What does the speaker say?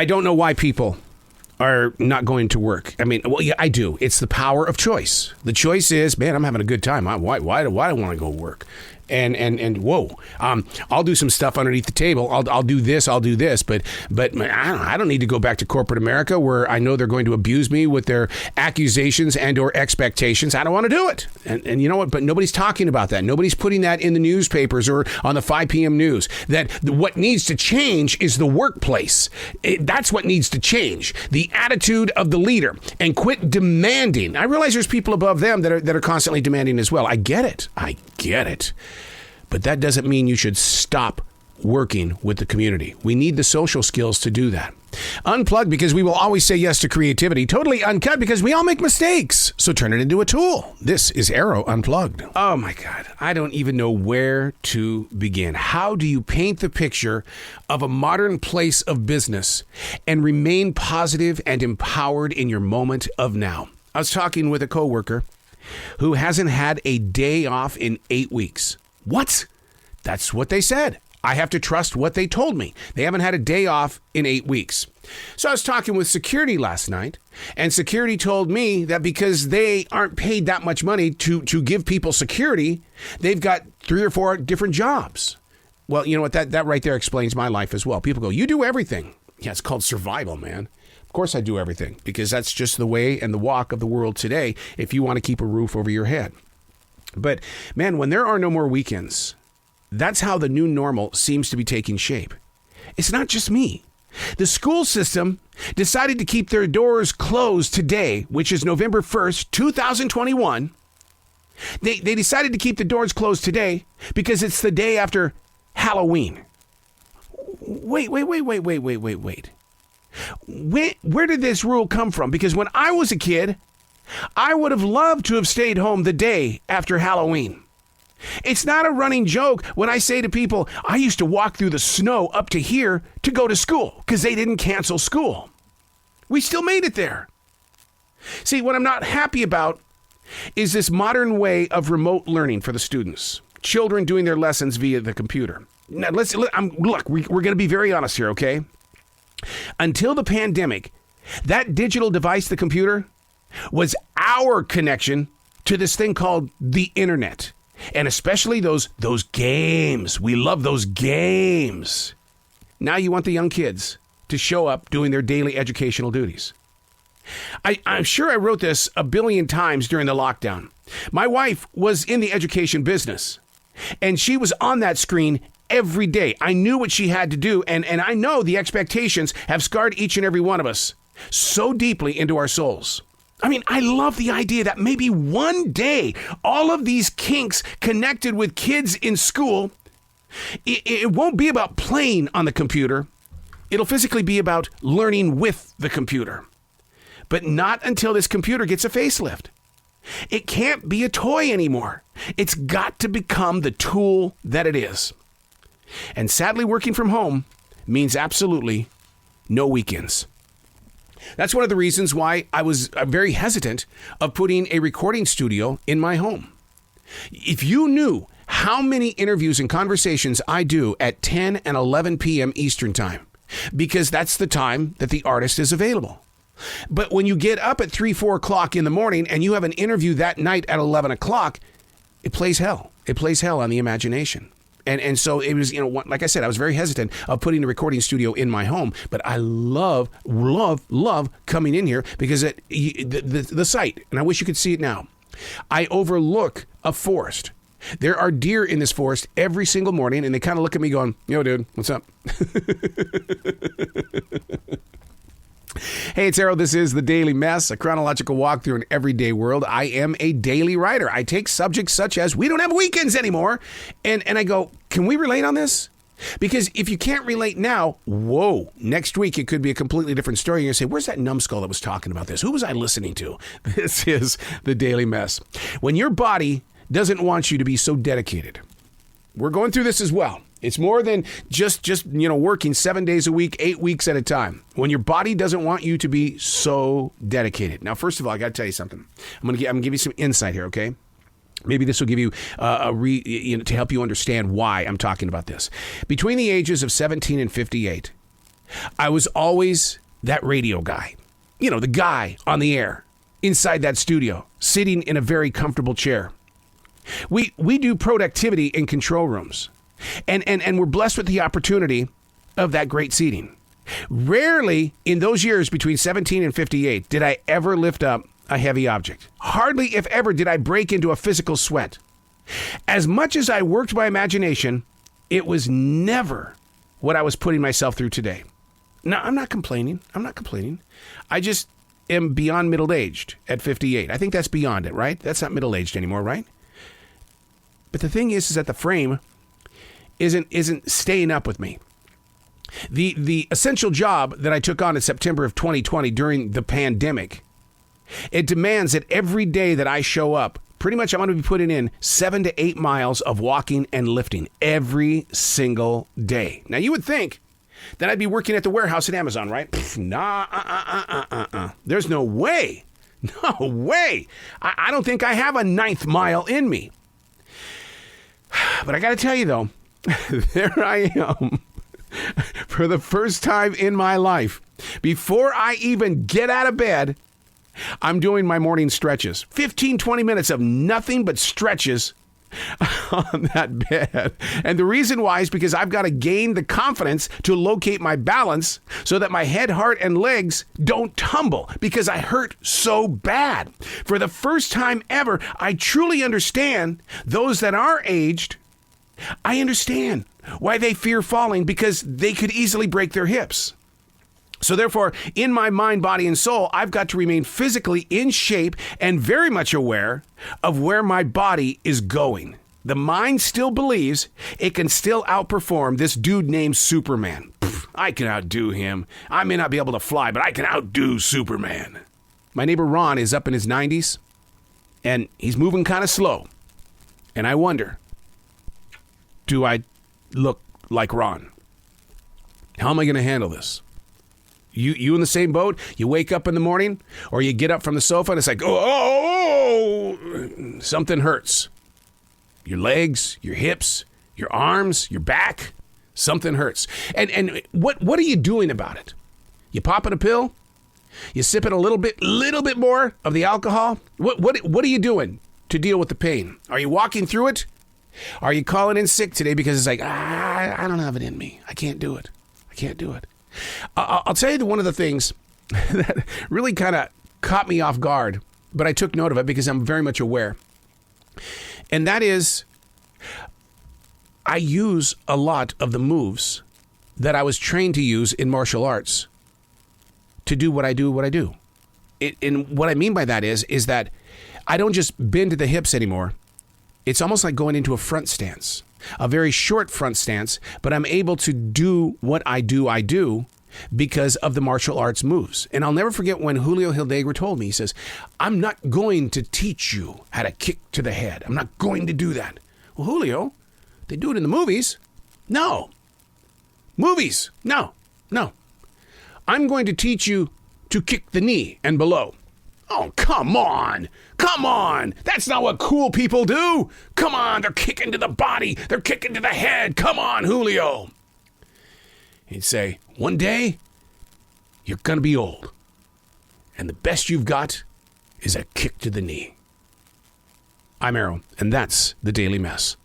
I don't know why people are not going to work. I mean, well, yeah, I do. It's the power of choice. The choice is, man, I'm having a good time. Why do I want to go work? And whoa, I'll do some stuff underneath the table. I'll do this. But I don't need to go back to corporate America where I know they're going to abuse me with their accusations and or expectations. I don't want to do it. And you know what? But nobody's talking about that. Nobody's putting that in the newspapers or on the 5 p.m. news. That what needs to change is the workplace. That's what needs to change. The attitude of the leader, and quit demanding. I realize there's people above them that are constantly demanding as well. I get it. But that doesn't mean you should stop working with the community. We need the social skills to do that. Unplugged because we will always say yes to creativity. Totally uncut because we all make mistakes. So turn it into a tool. This is Arroe Unplugged. Oh my God. I don't even know where to begin. How do you paint the picture of a modern place of business and remain positive and empowered in your moment of now? I was talking with a coworker who hasn't had a day off in 8 weeks. What? That's what they said. I have to trust what they told me. They haven't had a day off in 8 weeks. So I was talking with security last night, and security told me that because they aren't paid that much money to give people security, they've got 3 or 4 different jobs. Well, you know what? That right there explains my life as well. People go, you do everything. Yeah, it's called survival, man. Of course I do everything, because that's just the way and the walk of the world today if you want to keep a roof over your head. But, man, when there are no more weekends, that's how the new normal seems to be taking shape. It's not just me. The school system decided to keep their doors closed today, which is November 1st, 2021. They decided to keep the doors closed today because it's the day after Halloween. Wait. Where did this rule come from? Because when I was a kid, I would have loved to have stayed home the day after Halloween. It's not a running joke when I say to people, I used to walk through the snow up to here to go to school because they didn't cancel school. We still made it there. See, what I'm not happy about is this modern way of remote learning for the students. Children doing their lessons via the computer. Now, look, we're going to be very honest here, okay? Until the pandemic, that digital device, the computer, was our connection to this thing called the internet. And especially those games. We love those games. Now you want the young kids to show up doing their daily educational duties. I'm sure I wrote this a billion times during the lockdown. My wife was in the education business, and she was on that screen every day. I knew what she had to do, and I know the expectations have scarred each and every one of us so deeply into our souls. I mean, I love the idea that maybe one day all of these kinks connected with kids in school, it won't be about playing on the computer. It'll physically be about learning with the computer. But not until this computer gets a facelift. It can't be a toy anymore. It's got to become the tool that it is. And sadly, working from home means absolutely no weekends. That's one of the reasons why I was very hesitant of putting a recording studio in my home. If you knew how many interviews and conversations I do at 10 and 11 p.m. Eastern time, because that's the time that the artist is available. But when you get up at 3, 4 o'clock in the morning and you have an interview that night at 11 o'clock, it plays hell. It plays hell on the imagination. And so it was, like I said, I was very hesitant of putting a recording studio in my home. But I love coming in here because the site, and I wish you could see it now. I overlook a forest. There are deer in this forest every single morning, and they kind of look at me going, yo, dude, what's up? Hey, it's Arroe. This is The Daily Mess, a chronological walk through an everyday world. I am a daily writer. I take subjects such as, we don't have weekends anymore, and I go, can we relate on this? Because if you can't relate now, whoa, next week it could be a completely different story. You're going to say, where's that numbskull that was talking about this? Who was I listening to? This is The Daily Mess. When your body doesn't want you to be so dedicated, we're going through this as well. It's more than just working 7 days a week, 8 weeks at a time. When your body doesn't want you to be so dedicated. Now, first of all, I got to tell you something. I'm going to give you some insight here, okay? Maybe this will give you to help you understand why I'm talking about this. Between the ages of 17 and 58, I was always that radio guy. You know, the guy on the air, inside that studio, sitting in a very comfortable chair. We do productivity in control rooms. And we're blessed with the opportunity of that great seating. Rarely in those years between 17 and 58 did I ever lift up a heavy object. Hardly, if ever, did I break into a physical sweat. As much as I worked my imagination, it was never what I was putting myself through today. Now, I'm not complaining. I just am beyond middle-aged at 58. I think that's beyond it, right? That's not middle-aged anymore, right? But the thing is that the frame isn't staying up with me. The essential job that I took on in September of 2020 during the pandemic, it demands that every day that I show up, pretty much I'm going to be putting in 7 to 8 miles of walking and lifting every single day. Now, you would think that I'd be working at the warehouse at Amazon, right? Nah, There's no way. No way. I don't think I have a 9th mile in me. But I got to tell you, though, there I am. For the first time in my life, before I even get out of bed, I'm doing my morning stretches. 15, 20 minutes of nothing but stretches on that bed. And the reason why is because I've got to gain the confidence to locate my balance so that my head, heart, and legs don't tumble because I hurt so bad. For the first time ever, I truly understand those that are aged. I understand why they fear falling because they could easily break their hips. So therefore, in my mind, body, and soul, I've got to remain physically in shape and very much aware of where my body is going. The mind still believes it can still outperform this dude named Superman. I can outdo him. I may not be able to fly, but I can outdo Superman. My neighbor Ron is up in his 90s, and he's moving kind of slow. And I wonder, do I look like Ron? How am I going to handle this? You in the same boat? You wake up in the morning, or you get up from the sofa and it's like, oh, something hurts. Your legs, your hips, your arms, your back, something hurts. And what are you doing about it? You popping a pill? You sipping a little bit more of the alcohol? What are you doing to deal with the pain? Are you walking through it? Are you calling in sick today because it's like, I don't have it in me. I can't do it. I'll tell you that one of the things that really kind of caught me off guard, but I took note of it because I'm very much aware. And that is, I use a lot of the moves that I was trained to use in martial arts to do what I do. And what I mean by that is that I don't just bend to the hips anymore. It's almost like going into a front stance, a very short front stance, but I'm able to do what I do because of the martial arts moves. And I'll never forget when Julio Hildegger told me, he says, I'm not going to teach you how to kick to the head. I'm not going to do that. Well, Julio, they do it in the movies. No. Movies. No. I'm going to teach you to kick the knee and below. Oh, come on. That's not what cool people do. Come on, they're kicking to the body. They're kicking to the head. Come on, Julio. He'd say, one day, you're going to be old. And the best you've got is a kick to the knee. I'm Arroe, and that's the Daily Mess.